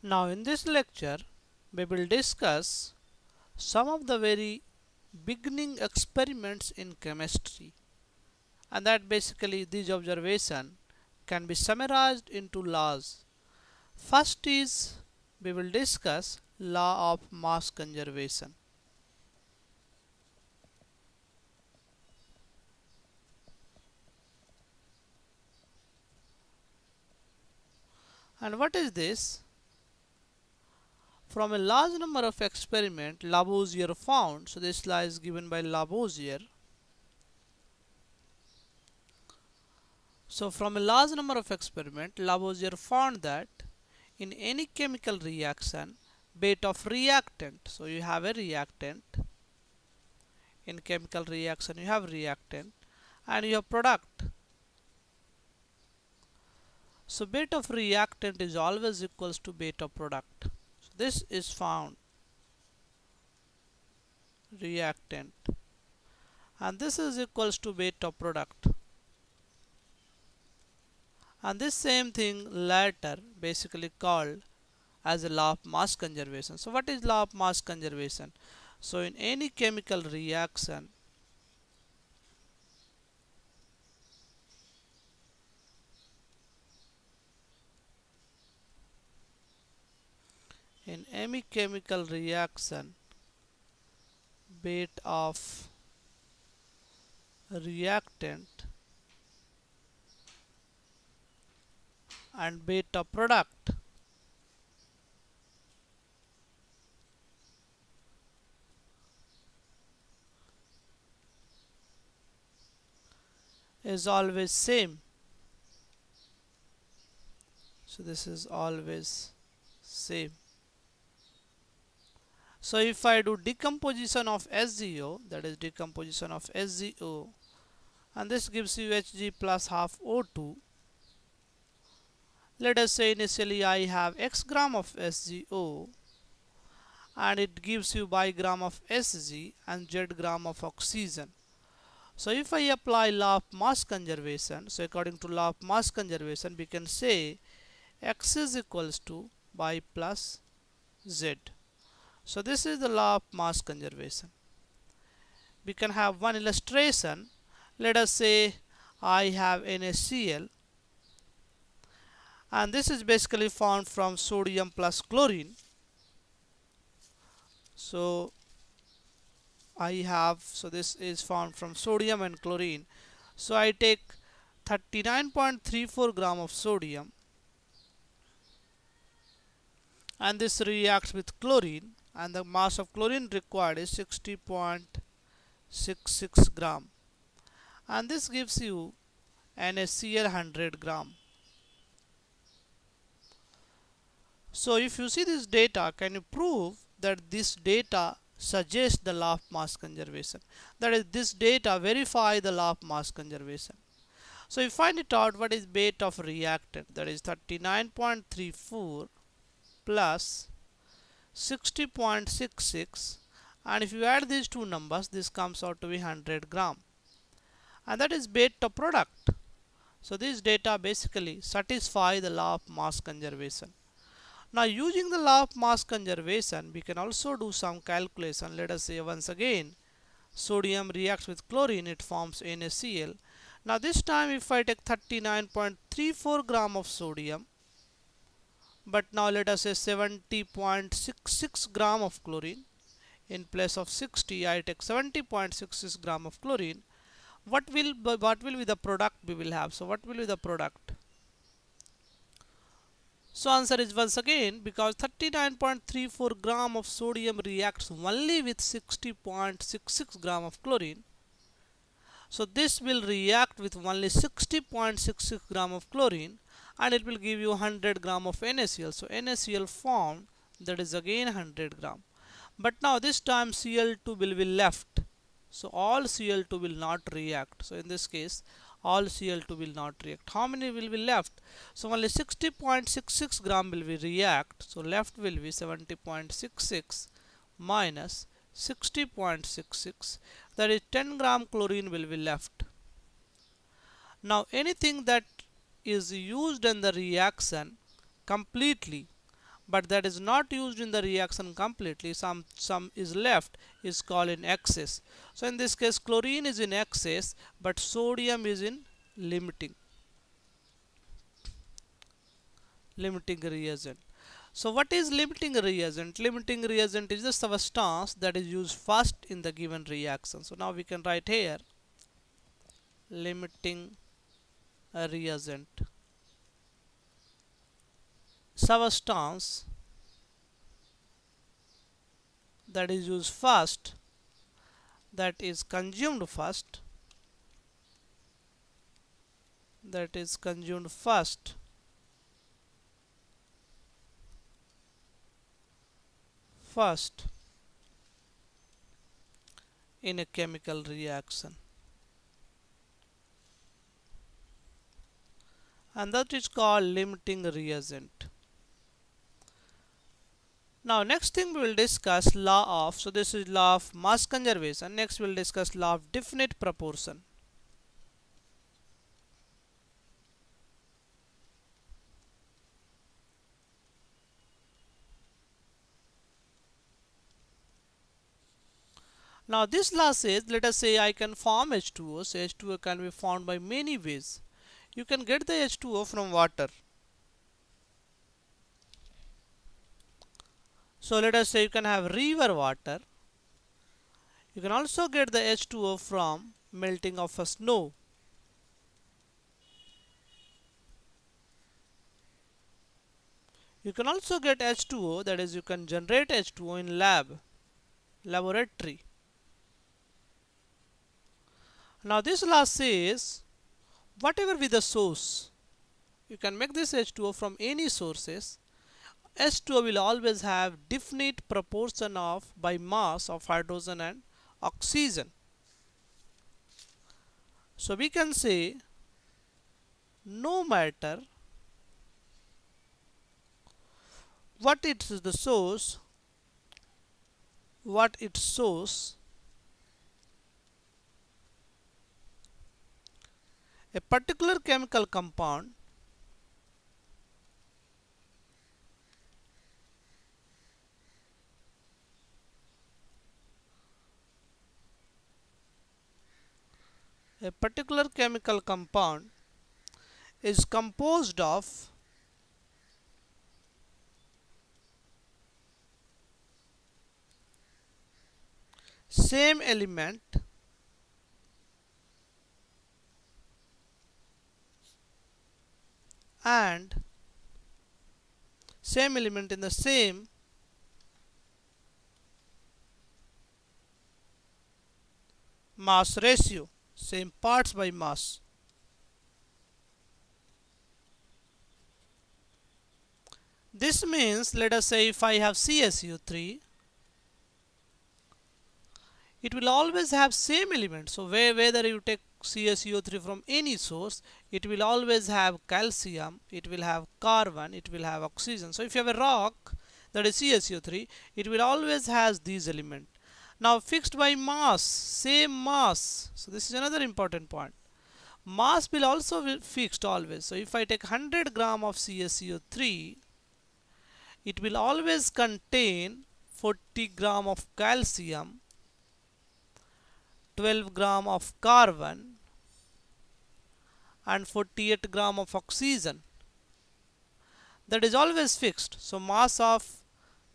Now in this lecture we will discuss some of the very beginning experiments in chemistry, and that basically these observations can be summarized into laws. First is we will discuss law of mass conservation. And what is this? From a large number of experiments Lavoisier found, so this law is given by Lavoisier. So from a large number of experiments Lavoisier found that in any chemical reaction, beta of reactant, so you have a reactant, in chemical reaction you have reactant and you have product. So beta of reactant is always equals to beta of product. So this is found reactant and this is equals to beta of product. And this same thing later basically called as a law of mass conservation. So what is law of mass conservation? So in any chemical reaction, in any chemical reaction, beta of reactant and beta product is always same. So this is always same. So if I do decomposition of SgO, that is decomposition of SgO, and this gives you Hg plus half O2. Let us say initially I have x gram of SgO and it gives you by gram of Sg and z gram of oxygen. So if I apply law of mass conservation, so according to law of mass conservation we can say x is equals to by plus z. So this is the law of mass conservation. We can have one illustration. Let us say I have NaCl and this is basically found from sodium plus chlorine. So this is found from sodium and chlorine. So I take 39.34 gram of sodium and this reacts with chlorine and the mass of chlorine required is 60.66 gram and this gives you NaCl 100 gram. So if you see this data, can you prove that this data suggests the law of mass conservation? That is, this data verify the law of mass conservation. So you find it out what is beta of reactant, that is 39.34 plus 60.66, and if you add these two numbers this comes out to be 100 gram and that is beta product. So this data basically satisfy the law of mass conservation. Now using the law of mass conservation we can also do some calculation. Let us say once again sodium reacts with chlorine, it forms NaCl. Now this time if I take 39.34 gram of sodium, but now let us say 70.66 gram of chlorine, in place of 60 I take 70.66 gram of chlorine, what will be the product we will have? So what will be the product? So answer is once again, because 39.34 gram of sodium reacts only with 60.66 gram of chlorine, so this will react with only 60.66 gram of chlorine and it will give you 100 gram of NaCl. So NaCl formed, that is again 100 gram. But now this time Cl2 will be left. So all Cl2 will not react. So in this case all Cl2 will not react. How many will be left? So only 60.66 gram will be react. So left will be 70.66 minus 60.66, that is 10 gram chlorine will be left. Now anything that is used in the reaction completely but that is not used in the reaction completely. Some is left, is called in excess. So in this case chlorine is in excess but sodium is in limiting reagent. So what is limiting reagent? Limiting reagent is the substance that is used first in the given reaction. So now we can write here limiting reagent, substance that is used first, that is consumed first, that is consumed first first in a chemical reaction, and that is called limiting reagent. Now next thing we will discuss law of, so this is law of mass conservation. Next we will discuss law of definite proportion. Now this law says, let us say I can form H2O. So H2O can be formed by many ways. You can get the H2O from water. So let us say you can have river water. You can also get the H2O from melting of a snow. You can also get H2O, that is you can generate H2O in laboratory. Now this law says whatever be the source, you can make this H2O from any sources. H2O will always have definite proportion of by mass of hydrogen and oxygen. So we can say no matter what it is the source, what its source, a particular chemical compound is composed of same element and same element in the same mass ratio, same parts by mass. This means, let us say if I have CaCO3, it will always have same element. So whether you take CaCO3 from any source, it will always have calcium, it will have carbon, it will have oxygen. So if you have a rock that is CaCO3, it will always has these elements. Now fixed by mass, same mass. So this is another important point. Mass will also be fixed always. So if I take 100 gram of CaCO3, it will always contain 40 gram of calcium, 12 gram of carbon and 48 gram of oxygen. That is always fixed. So mass of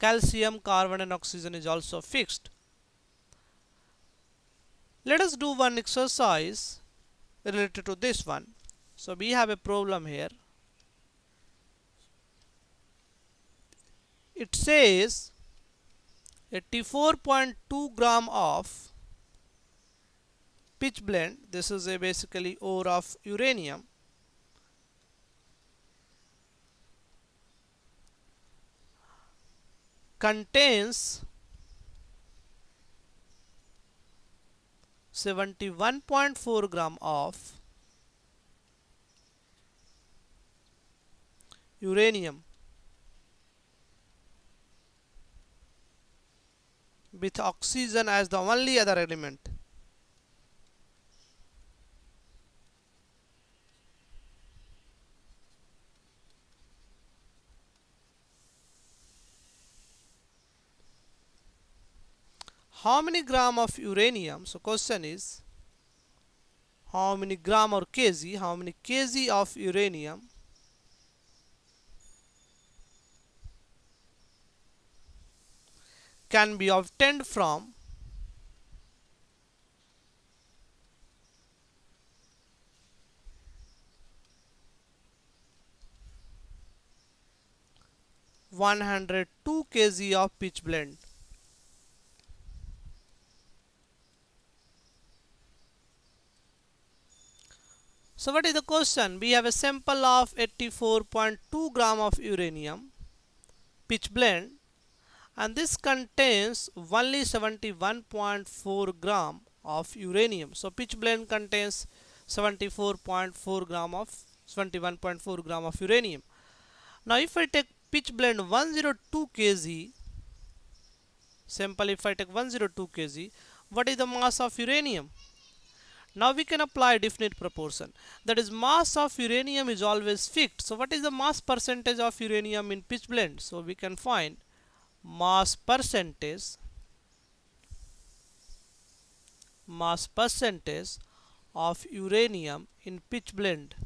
calcium, carbon and oxygen is also fixed. Let us do one exercise related to this one. So we have a problem here. It says 84.2 gram of pitch blende, this is a basically ore of uranium, contains 71.4 gram of uranium with oxygen as the only other element. how many gram of uranium, so question is how many gram or kg, how many kg of uranium can be obtained from 102 kg of pitch blende. So what is the question? We have a sample of 84.2 gram of uranium pitch blende, and this contains only 71.4 gram of uranium. So pitch blende contains 74.4 gram of 71.4 gram of uranium. Now if I take pitch blende 102 kg sample, if I take 102 kg, what is the mass of uranium? Now we can apply definite proportion. That is, mass of uranium is always fixed. So what is the mass percentage of uranium in pitch blende? So we can find mass percentage of uranium in pitch blende.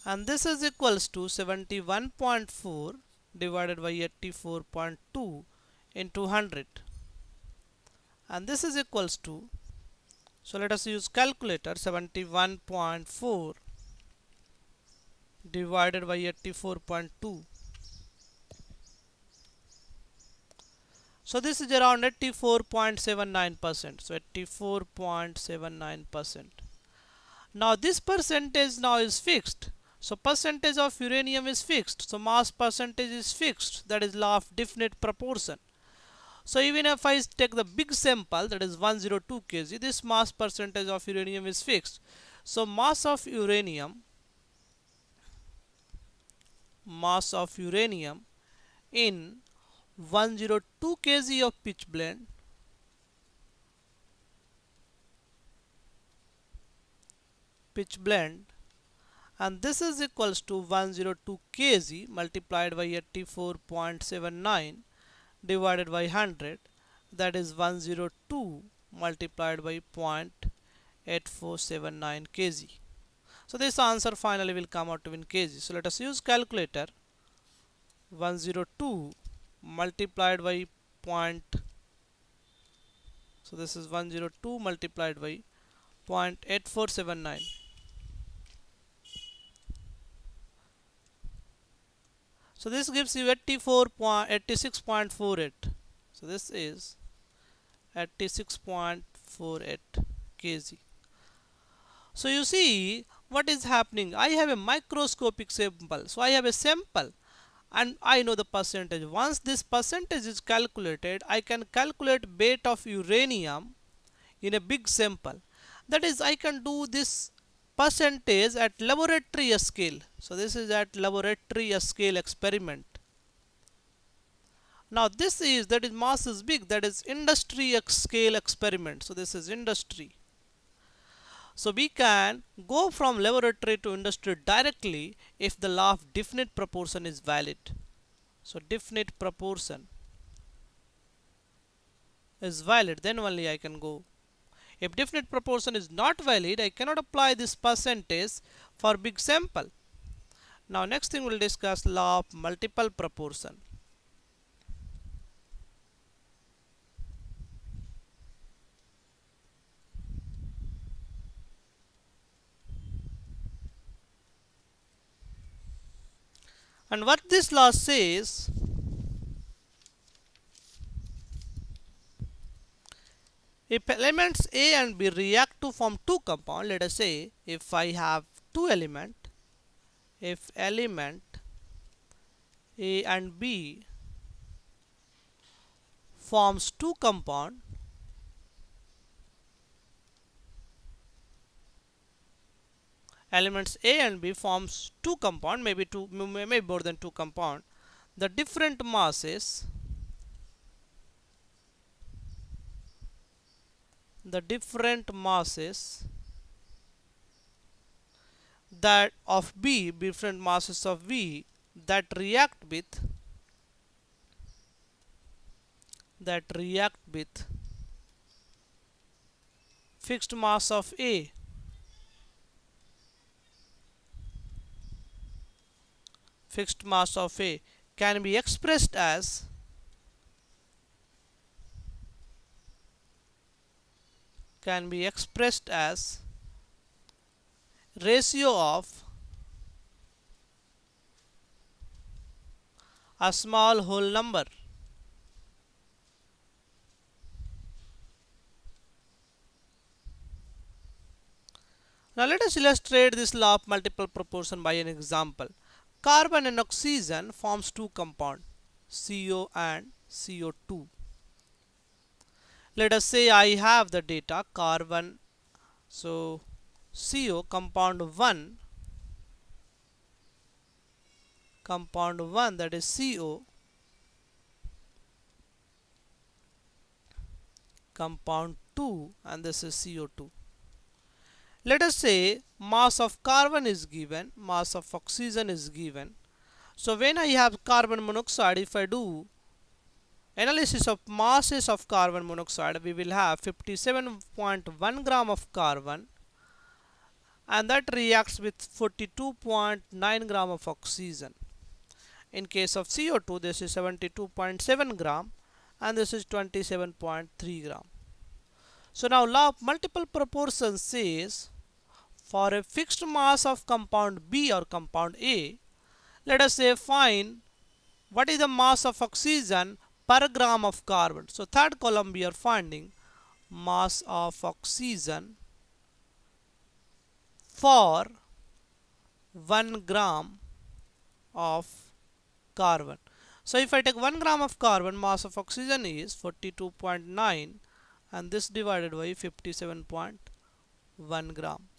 And this is equals to 71.4 divided by 84.2 into 100. And this is equals to, so let us use calculator, 71.4 divided by 84.2. So this is around 84.79%. So 84.79%. Now this percentage now is fixed. So percentage of uranium is fixed. So mass percentage is fixed. That is law of definite proportion. So even if I take the big sample, that is 102 kg, this mass percentage of uranium is fixed. So mass of uranium in 102 kg of pitch blende and this is equals to 102 kg multiplied by 84.79 divided by 100, that is 102 multiplied by 0.8479 kg. So this answer finally will come out to in kg. So let us use calculator. 102 multiplied by so this is 102 multiplied by 0.8479. So this gives you 86.48. So this is 86.48 kg. So you see what is happening. I have a microscopic sample. So I have a sample and I know the percentage. Once this percentage is calculated, I can calculate weight of uranium in a big sample. That is, I can do this percentage at laboratory scale. So this is at laboratory scale experiment. Now this is, that is mass is big, that is industry scale experiment. So this is industry. So we can go from laboratory to industry directly if the law of definite proportion is valid. So definite proportion is valid, then only I can go. If definite proportion is not valid, I cannot apply this percentage for big sample. Now next thing we'll discuss law of multiple proportion. And what this law says, if elements A and B react to form two compounds, let us say if I have two elements, if element A and B forms two compounds, elements A and B forms two compounds, maybe more than two compounds. The different masses that of B, different masses of B that react with that react with fixed mass of A can be expressed as ratio of a small whole number. Now let us illustrate this law of multiple proportion by an example. Carbon and oxygen forms two compounds, CO and CO2. Let us say I have the data carbon, so CO compound 1, that is CO, compound 2, and this is CO2. Let us say mass of carbon is given, mass of oxygen is given. So when I have carbon monoxide, if I do analysis of masses of carbon monoxide, we will have 57.1 gram of carbon, and that reacts with 42.9 gram of oxygen. In case of CO2, this is 72.7 gram, and this is 27.3 gram. So now law of multiple proportion says for a fixed mass of compound B or compound A, let us say find what is the mass of oxygen per gram of carbon. So third column we are finding mass of oxygen for 1 gram of carbon. So if I take 1 gram of carbon, mass of oxygen is 42.9, and this divided by 57.1 gram.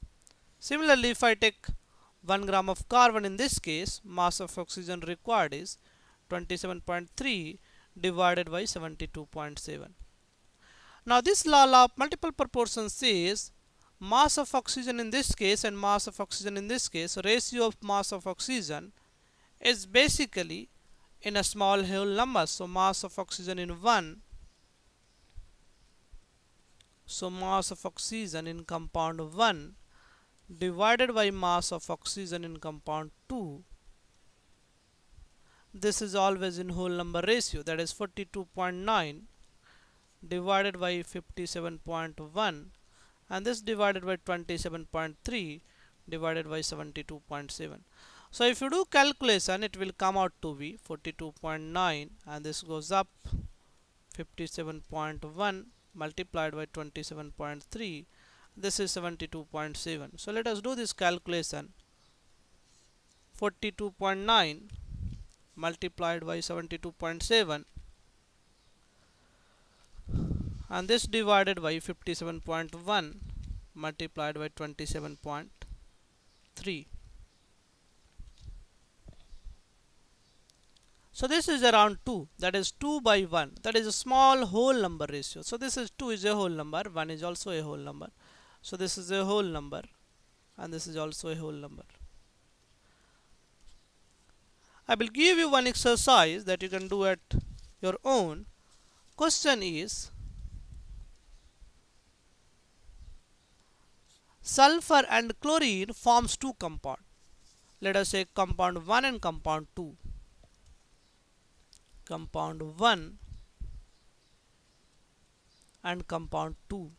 Similarly, if I take 1 gram of carbon, in this case mass of oxygen required is 27.3 divided by 72.7. Now this law of multiple proportion says mass of oxygen in this case and mass of oxygen in this case, ratio of mass of oxygen is basically in a small whole number. So mass of oxygen in 1, so mass of oxygen in compound 1 divided by mass of oxygen in compound 2, this is always in whole number ratio, that is 42.9 divided by 57.1, and this divided by 27.3 divided by 72.7. So if you do calculation, it will come out to be 42.9, and this goes up 57.1 multiplied by 27.3, this is 72.7. So let us do this calculation. 42.9 multiplied by 72.7, and this divided by 57.1 multiplied by 27.3. So this is around 2, that is 2 by 1, that is a small whole number ratio. So this is 2 is a whole number, 1 is also a whole number. So this is a whole number, and this is also a whole number. I will give you one exercise that you can do at your own. Question is, sulfur and chlorine forms two compounds. Let us say compound 1 and compound 2. Compound 1 and compound 2.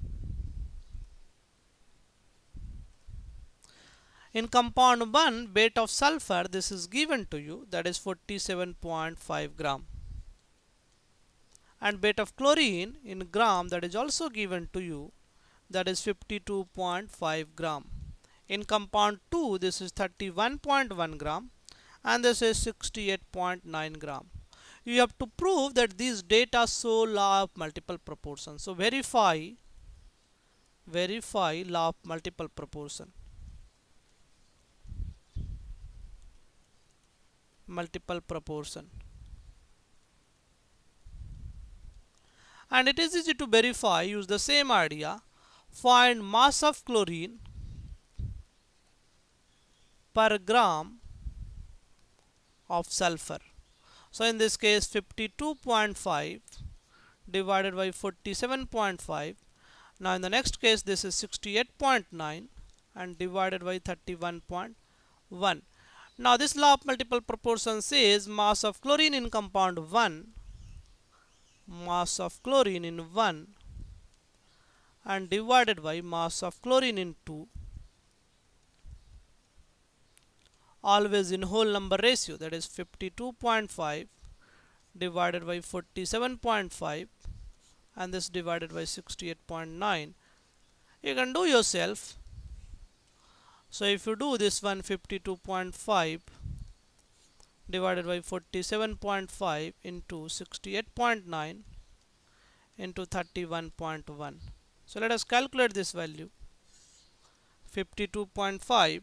In compound 1, weight of sulfur, this is given to you, that is 47.5 gram. And weight of chlorine in gram, that is also given to you, that is 52.5 gram. In compound 2, this is 31.1 gram, and this is 68.9 gram. You have to prove that these data show law of multiple proportion. So verify law of multiple proportion. And it is easy to verify. Use the same idea. Find mass of chlorine per gram of sulfur. So in this case 52.5 divided by 47.5. Now in the next case this is 68.9 and divided by 31.1. Now this law of multiple proportion says mass of chlorine in compound 1, mass of chlorine in 1 and divided by mass of chlorine in 2, always in whole number ratio, that is 52.5 divided by 47.5 and this divided by 68.9. You can do yourself. So if you do this one, 52.5 divided by 47.5 into 68.9 into 31.1. So let us calculate this value. 52.5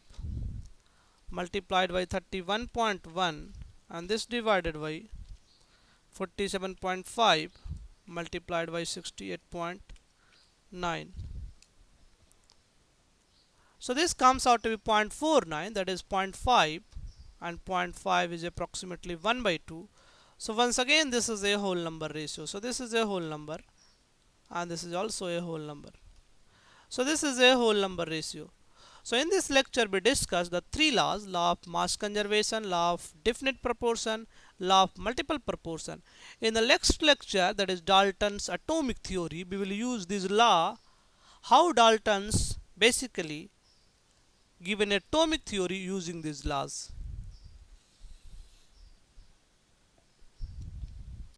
multiplied by 31.1 and this divided by 47.5 multiplied by 68.9. So this comes out to be 0.49, that is 0.5, and 0.5 is approximately 1 by 2. So once again this is a whole number ratio. So this is a whole number and this is also a whole number. So this is a whole number ratio. So in this lecture we discussed the three laws: law of mass conservation, law of definite proportion, law of multiple proportion. In the next lecture, that is Dalton's atomic theory, we will use this law, how Dalton's basically give an atomic theory using these laws.